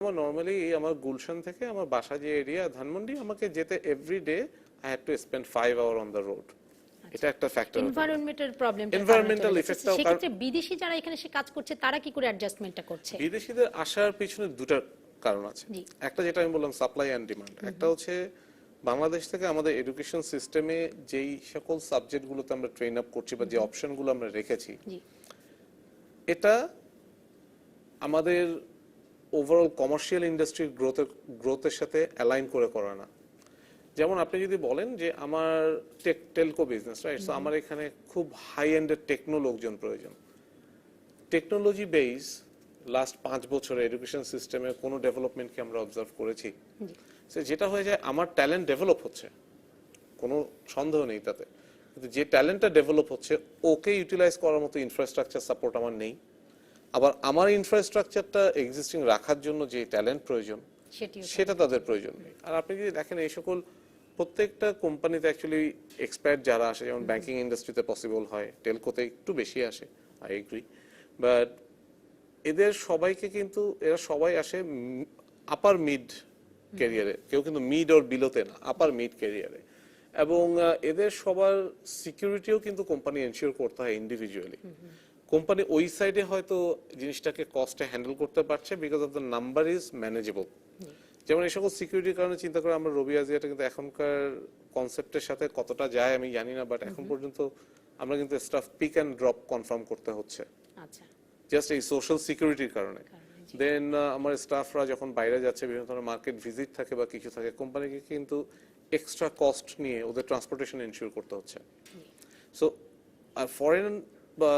আমার নরমালি আমার গুলশান থেকে আমার বাসা যে এরিয়া ধানমন্ডি, আমাকে যেতে everyday I had to spend 5 hour on the road. এটা একটা ফ্যাক্টর। এনভায়রনমেন্টাল প্রবলেমটা, এনভায়রনমেন্টাল ইফেক্টটাও। সেক্ষেত্রে বিদেশি যারা এখানে সে কাজ করছে তারা কি করে অ্যাডজাস্টমেন্টটা করছে? বিদেশিদের আসার পিছনে দুটো কারণ আছে। একটা যেটা আমি বললাম সাপ্লাই অ্যান্ড ডিমান্ড। একটা হচ্ছে বাংলাদেশ থেকে আমাদের এডুকেশন সিস্টেমে যেই সকল সাবজেক্টগুলোতে আমরা ট্রেন আপ করছি বা যে অপশনগুলো আমরা রেখেছি, এটা আমাদের ওভারঅল কমার্শিয়াল ইন্ডাস্ট্রির গ্রোথের সাথে অ্যালাইন করে করা না। যেমন আপনি যদি বলেন যে আমার টেলকো বিজনেস, রাইট, সো আমার এখানে খুব হাই এন্ডের টেকনো লোকজন প্রয়োজন। টেকনোলজি বেস লাস্ট 5 বছরে এডুকেশন সিস্টেমে কোনো ডেভেলপমেন্টকে আমরা অবজার্ভ করেছি? যেটা হয়ে যায়, আমার ট্যালেন্ট ডেভেলপ হচ্ছে, কোনো সন্দেহ নেই তাতে, কিন্তু যে ট্যালেন্টটা ডেভেলপ হচ্ছে ওকে ইউটিলাইজ করার মতো ইনফ্রাস্ট্রাকচার সাপোর্ট আমার নেই। আবার আমার ইনফ্রাস্ট্রাকচারটা এক্সিস্টিং রাখার জন্য যে ট্যালেন্ট প্রয়োজন সেটা তাদের প্রয়োজন নেই। আর আপনি যদি দেখেন এই সকল প্রত্যেকটা কোম্পানিতে অ্যাকচুয়ালি এক্সপার্ট যারা আসে, যেমন ব্যাংকিং ইন্ডাস্ট্রিতে পসিবল হয়, টেলকোতে একটু বেশি আসে, আই এগ্রি, বাট এদের সবাইকে কিন্তু এরা সবাই আসে আপার মিড ক্যারিয়ারে, কেউ কিন্তু মিড ওর বিলোতে না, আপার মিড ক্যারিয়ারে। এবং এদের সবার সিকিউরিটিও কিন্তু কোম্পানি এনশিওর করতে হয় ইন্ডিভিজুয়ালি। কোম্পানি ওই সাইডে হয়তো জিনিসটাকে কস্টে হ্যান্ডেল করতে পারছে because of the number is manageable. যেমন এই সকল সিকিউরিটির কারণে চিন্তা করে আমরা রবি আজিয়াটা কিন্তু এখনকার কনসেপ্টের সাথে কতটা যায় আমি জানি না, বাট এখন পর্যন্ত আমরা কিন্তু staff pick and drop confirm করতে হচ্ছে জাস্ট এই সোশ্যাল সিকিউরিটির কারণে। দেন আমার স্টাফরা যখন বাইরে যাচ্ছে, বিভিন্ন ধরনের মার্কেট ভিজিট থাকে বা কিছু থাকে, কোম্পানিকে কিন্তু এক্সট্রা কস্ট নিয়ে ওদের ট্রান্সপোর্টেশন এনশিওর করতে হচ্ছে। সো আর ফরেন বা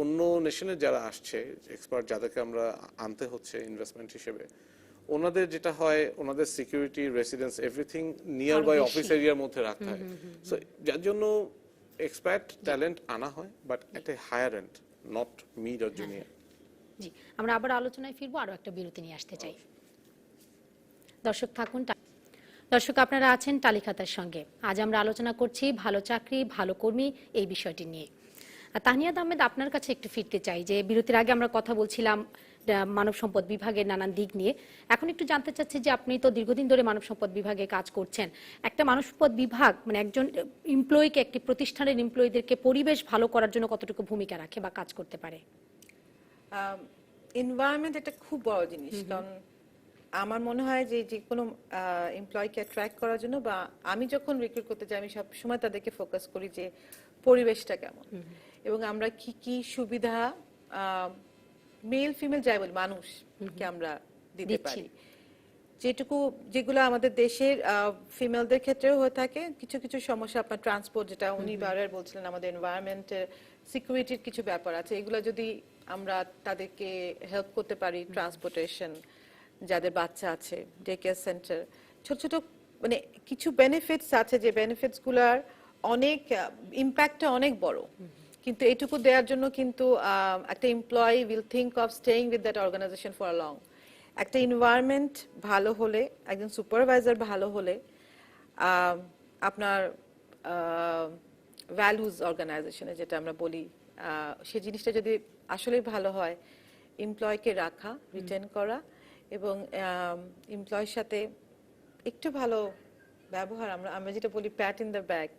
অন্য নেশনের যারা আসছে এক্সপার্ট, যাদেরকে আমরা আনতে হচ্ছে ইনভেস্টমেন্ট হিসেবে, ওনাদের যেটা হয়, ওনাদের security, residence, everything nearby office এরিয়ার মধ্যে রাখতে হয়। সো যার জন্য এক্সপার্ট ট্যালেন্ট আনা হয়, but at a higher end, not mid or junior. জি, আমরা আবার আলোচনায় ফিরবো, আরো একটা বিরতি নিয়ে আসতে চাই। দর্শক থাকুন। দর্শক, আপনারা আছেন তালিকাতার সঙ্গে। আজ আমরা আলোচনা করছি ভালো চাকরি, ভালো কর্মী এই বিষয়টি নিয়ে। তাহনিয়াত আহমেদ, আপনার কাছে একটু ফিরতে চাই যে বিরতির আগে আমরা কথা বলছিলাম মানব সম্পদ বিভাগের নানান দিক নিয়ে। এখন একটু জানতে চাচ্ছি যে আপনি তো দীর্ঘদিন ধরে মানব সম্পদ বিভাগে কাজ করছেন। একটা মানব সম্পদ বিভাগ মানে একজন এমপ্লয়িকে, একটি প্রতিষ্ঠানের এমপ্লয়ীদেরকে পরিবেশ ভালো করার জন্য কতটুকু ভূমিকা রাখে বা কাজ করতে পারে? এনভায়রনমেন্ট একটা খুব বড় জিনিস, কারণ আমার মনে হয় যে যে কোনো এমপ্লয়িকে অ্যাট্রাক্ট করার জন্য বা আমি যখন রিক্রুট করতে যাই, আমি সবসময় তাদেরকে ফোকাস করি যে পরিবেশটা কেমন এবং আমরা কি কি সুবিধা মেল ফিমেল যাই বলি মানুষকে আমরা দিতে পারি। যেগুলো আমাদের দেশের ফিমেলদের ক্ষেত্রেও হয়ে থাকে। কিছু কিছু সমস্যা, আপনার ট্রান্সপোর্ট, যেটা উনি বারবার বলছিলেন, আমাদের এনভায়রনমেন্টের সিকিউরিটির কিছু ব্যাপার আছে, এগুলো যদি আমরা তাদেরকে হেল্প করতে পারি, ট্রান্সপোর্টেশন, যাদের বাচ্চা আছে, ডে কেয়ার সেন্টার, ছোট ছোট মানে কিছু বেনিফিটস আছে, যে বেনিফিটস গুলার অনেক ইম্প্যাক্টটা অনেক বড়, কিন্তু এটুকু দেওয়ার জন্য কিন্তু একটা employee will think of staying with that organisation for long. একটা এনভায়রনমেন্ট ভালো হলে, একজন সুপারভাইজার ভালো হলে, আপনার ভ্যালুজ অর্গানাইজেশনে যেটা আমরা বলি, সেই জিনিসটা যদি আসলে ভালো হয়, এমপ্লয়কে রাখা, রিটেন করা এবং এমপ্লয়ের সাথে একটু ভালো ব্যবহার, আমরা যেটা বলি প্যাট ইন দ্য ব্যাক,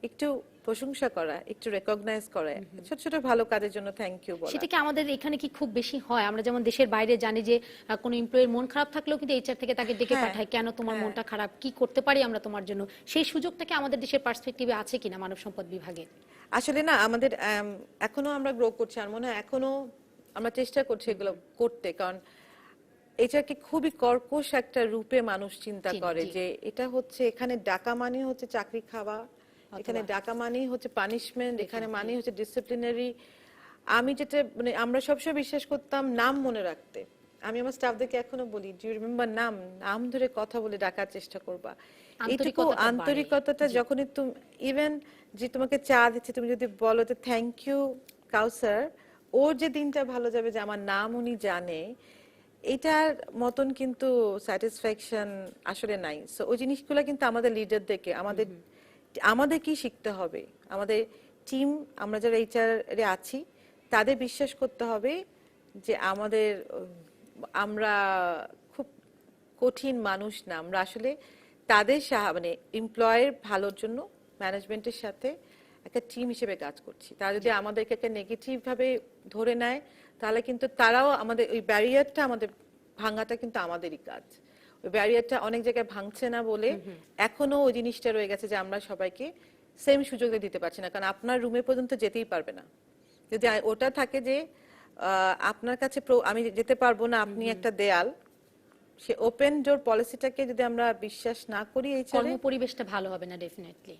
একটু প্রশংসা করা, একটু রেকগনাইজ করা, ছোট ছোট ভালো কাজের জন্য থ্যাংক ইউ বলা। সেটা কি আমাদের এখানে কি খুব বেশি হয়? আমরা যেমন দেশের বাইরে জানি যে কোনো এমপ্লয়ির মন খারাপ থাকলেও কিন্তু এইচআর থেকে তাকে ডেকে পাঠায়, কেন তোমার মনটা খারাপ, কি করতে পারি আমরা তোমার জন্য। সেই সুযোগটা কি আমাদের দেশের পার্সপেক্টিভে আছে কিনা মানব সম্পদ বিভাগে? আসলে না, আমাদের এখনো আমরা গ্রো করছি, আর মনে হয় এখনো আমরা চেষ্টা করছি এগুলো করতে, কারণ এটাকে খুবই কর্কশ একটা রূপে মানুষ চিন্তা করে যে এটা হচ্ছে, এখানে ডাকা মানে হচ্ছে চাকরি খাওয়া, এখানে ডাকা মানে হচ্ছে পানিশমেন্ট, এখানে মানে হচ্ছে ডিসিপ্লিনারি। আমি যেটা মানে আমরা সবসময় বিশ্বাস করতাম নাম মনে রাখতে। আমি আমার স্টাফদেরকে এখনো বলি, ডু ইউ রিমেম্বার নাম ধরে কথা বলে ডাকার চেষ্টা করবা। এইটুকু আন্তরিকতাটা যখনই তুমি, ইভেন যে তোমাকে চা দিচ্ছে, তুমি যদি বলো যে থ্যাংক ইউ কাউসার, ওর যে দিনটা ভালো যাবে যে আমার নাম উনি জানে, এটার মতন কিন্তু স্যাটিসফ্যাকশন আসলে নাই। সো ওই জিনিসগুলো কিন্তু আমাদের লিডারদেরকে, আমাদের কি শিখতে হবে, আমাদের টিম, আমরা যারা এইচআর এ আছি, তাদের বিশ্বাস করতে হবে যে আমরা খুব কঠিন মানুষ না, আমরা আসলে তাদের মানে এমপ্লয়ের ভালোর জন্য ম্যানেজমেন্টের সাথে একটা টিম হিসেবে কাজ করছি। তারা যদি আমাদেরকে একটা নেগেটিভ ভাবে ধরে নেয় তাহলে কিন্তু তারাও আমাদের ওই ব্যারিয়ারটা আমাদের ভাঙাটা কিন্তু আমাদেরই কাজ। ওই ব্যারিয়ারটা অনেক জায়গায় ভাঙছে না বলে এখনো ওই জিনিসটা রয়ে গেছে যে আমরা সবাইকে সেম সুযোগ দিতে পারছি না, কারণ আপনার রুমে পর্যন্ত যেতেই পারবে না। যদি ওটা থাকে যে আপনার কাছে আমি যেতে পারবো না, আপনি একটা দেয়াল, সে ওপেন ডোর পলিসিটাকে যদি আমরা বিশ্বাস না করি কর্মপরিবেশটা ভালো হবে না ডেফিনেটলি।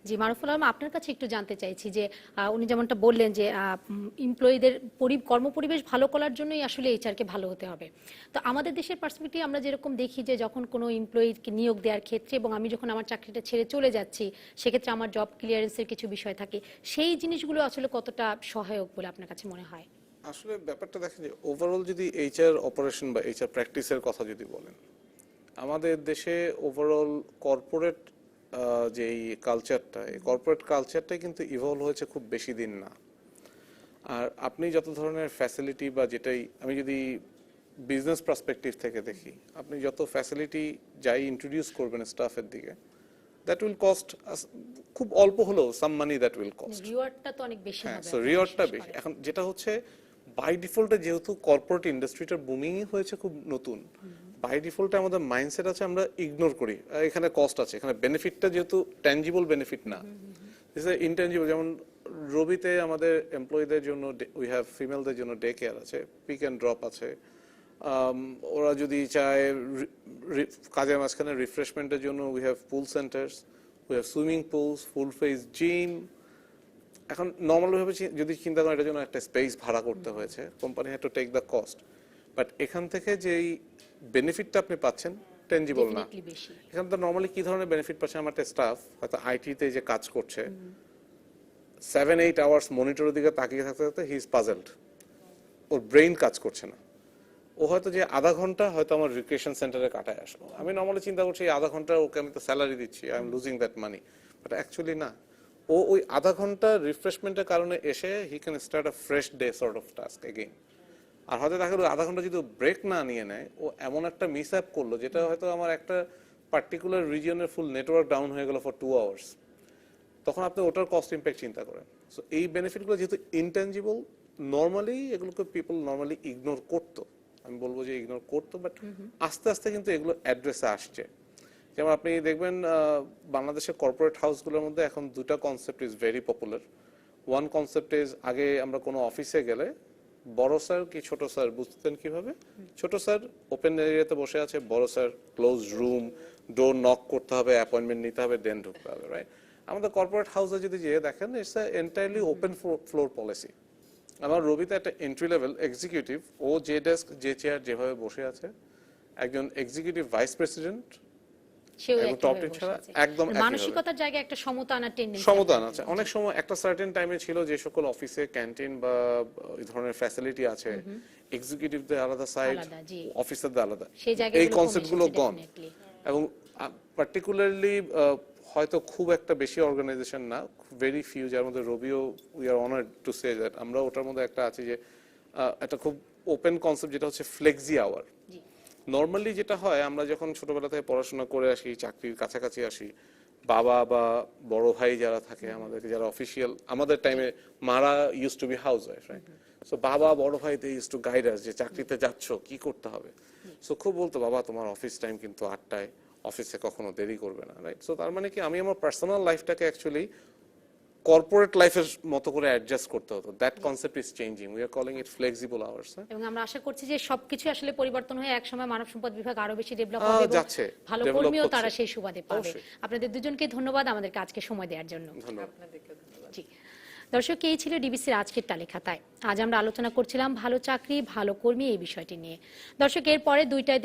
জি মারুফুল আলম, আপনার কাছে একটু জানতে চাইছি যে উনি যেমনটা বললেন যে এমপ্লয়ীদের কর্মপরিবেশ ভালো করার জন্যই আসলে এইচআরকে ভালো হতে হবে। তো আমাদের দেশের পার্সপেক্টিভ আমরা যেরকম দেখি যে যখন কোনো এমপ্লয়ীকে নিয়োগ দেওয়ার ক্ষেত্রে এবং আমি যখন আমার চাকরিটা ছেড়ে চলে যাচ্ছি সেক্ষেত্রে আমার জব ক্লিয়ারেন্সের কিছু বিষয় থাকে, সেই জিনিসগুলো আসলে কতটা সহায়ক বলে আপনার কাছে মনে হয়? আসলে ব্যাপারটা দেখেন যে ওভারঅল যদি এইচআর অপারেশন বা এইচআর প্র্যাকটিসের কথা যদি বলেন, আমাদের দেশে ওভারঅল কর্পোরেট যেই কালচারটা, এই কর্পোরেট কালচারটাই কিন্তু ইভলভ হয়েছে খুব বেশি দিন না। আর আপনি যত ধরনের ফ্যাসিলিটি বা যেটাই, আমি যদি বিজনেস পার্সপেক্টিভ থেকে দেখি, আপনি যত ফ্যাসিলিটি যাই ইন্ট্রোডিউস করবেন স্টাফের দিকে, দ্যাট উইল কস্ট খুব অল্প হলেও সাম মানি, দ্যাট উইল কস্ট। রিওয়ার্ডটা তো অনেক বেশি হবে। সো রিওয়ার্ডটা বেশি। এখন যেটা হচ্ছে বাই ডিফল্টে যেহেতু কর্পোরেট ইন্ডাস্ট্রিটা বুমিংই হয়েছে খুব নতুন, বাই ডিফল্টে আমাদের মাইন্ডসেট আছে আমরা ইগনোর করি, এখানে কস্ট আছে, এখানে বেনিফিটটা যেহেতু ট্যানজিবল বেনিফিট না, ইনট্যানজিবল। যেমন রবিতে আমাদের এমপ্লয়ীদের জন্য উই হ্যাভ ফিমেলদের জন্য ডে কেয়ার আছে, পিক অ্যান্ড ড্রপ আছে, ওরা যদি চায় কাজের মাঝখানে রিফ্রেশমেন্টের জন্য we have pool centres, we have swimming pools, full face gym. এখন নর্মাল ভাবে যদি চিন্তা করেন এটার জন্য একটা স্পেস ভাড়া করতে হয়েছে, company had to take the cost, but এখান থেকে যেই বেনিফিটটা আপনি পাচ্ছেন টেনজিবল না। এখান থেকে নর্মালি কি ধরনের বেনিফিট পাচ্ছেন? আমার একটা স্টাফ হয়তো আইটিতে যে কাজ করছে 7-8 আওয়ার্স মনিটরের দিকে তাকিয়ে থাকতে থাকতে he is puzzled, or brain কাজ করছে না। ও হয়তো যে আধা ঘন্টা হয়তো আমার রিক্রিয়েশন সেন্টারে কাটায় আসলো, আমি নর্মালি চিন্তা করছি এই আধা ঘন্টা ওকে আমি তো স্যালারি দিচ্ছি, I am losing that money, but actually না। ও ওই আধা ঘন্টা রিফ্রেশমেন্টের কারণে এসে he can start a fresh day sort of task again. আর হয়তো দেখা গেল আধা ঘন্টা যদি ব্রেক না নিয়ে নেয়, ও এমন একটা মিস অ্যাপ করলো যেটা হয়তো আমার একটা পার্টিকুলার রিজিয়নের ফুল নেটওয়ার্ক ডাউন হয়ে গেল ফর 2 আওয়ার্স, তখন আপনি ওটার কস্ট ইম্প্যাক্ট চিন্তা করেন। সো এই বেনিফিটগুলো যেহেতু ইনটেনজিবল, নর্মালি এগুলোকে পিপল নর্মালি ইগনোর করতো, আমি বলবো যে ইগনোর করতো, বাট আস্তে আস্তে কিন্তু এগুলো অ্যাড্রেসে আসছে। যেমন আপনি দেখবেন বাংলাদেশের কর্পোরেট হাউসগুলোর মধ্যে এখন দুটা concept is very popular. One concept is, আগে আমরা কোনো অফিসে গেলে বড় স্যার কি ছোট স্যার বুঝতেন কিভাবে? ছোট স্যার ওপেন এরিয়াতে বসে আছে, বড় স্যার ক্লোজ রুম, ডোর নক করতে হবে, অ্যাপয়েন্টমেন্ট নিতে হবে, দেন ঢুকতে হবে, রাইট? আমাদের কর্পোরেট হাউসে যদি যেয়ে দেখেন, it's entirely open floor policy. আমার রবিতে একটা এন্ট্রি লেভেল এক্সিকিউটিভ, ও যে ডেস্ক যে চেয়ার যেভাবে বসে আছে, একজন এক্সিকিউটিভ ভাইস প্রেসিডেন্ট মানসিকতার জায়গায় একটা সমতা আনার টেন্ডেন্সি, সমতা আনা আছে। অনেক সময় একটা সার্টেন টাইমে ছিল যে সকল অফিসে ক্যান্টিন বা এই ধরনের ফ্যাসিলিটি আছে, এক্সিকিউটিভদের আলাদা সাইড, অফিসারদের আলাদা, এই কনসেপ্টগুলো গন। এবং পার্টিকুলারলি হয়তো খুব একটা বেশি অর্গানাইজেশন না, ভেরি ফিউ, যার মধ্যে রবিও we are honoured to say that আমরা ওটার মধ্যে একটা আছে যে একটা খুব ওপেন কনসেপ্ট, যেটা হচ্ছে ফ্লেক্সি আওয়ার। নর্মালি যেটা হয়, আমরা যখন ছোটবেলা থেকে পড়াশোনা করে আসি, চাকরির কাছাকাছি আসি, বাবা বা বড় ভাই যারা থাকে আমাদেরকে, যারা অফিসিয়াল, আমাদের টাইমে মারা use to be housewife, right? So বাবা বড় ভাই they use to guide us যে চাকরিতে যাচ্ছ কি করতে হবে। সো খুব বলতো, বাবা তোমার অফিস টাইম কিন্তু 8টায়, অফিসে কখনো দেরি করবে না, রাইট? সো তার মানে কি, আমি আমার পার্সোনাল লাইফটাকে অ্যাকচুয়ালি কর্পোরেট লাইফের মতো করে অ্যাডজাস্ট করতে হতো। That concept is changing, we are calling it flexible hours. এবং আমরা আশা করছি যে সবকিছু আসলে পরিবর্তন হয়ে একসময় মানব সম্পদ বিভাগ আরো বেশি ডেভেলপ হবে এবং ভালো কর্মীও তারা সেই সুবাদে পাবে। আপনাদের দুজনকে ধন্যবাদ আমাদেরকে আজকে সময় দেওয়ার জন্য। জি দর্শক, এই ছিল ডিবিসির আজকের তালিকাতায়। আজ আমরা আলোচনা করছিলাম ভালো চাকরি ভালো কর্মী এই বিষয়টি নিয়ে। দর্শক, এরপরে 2টায়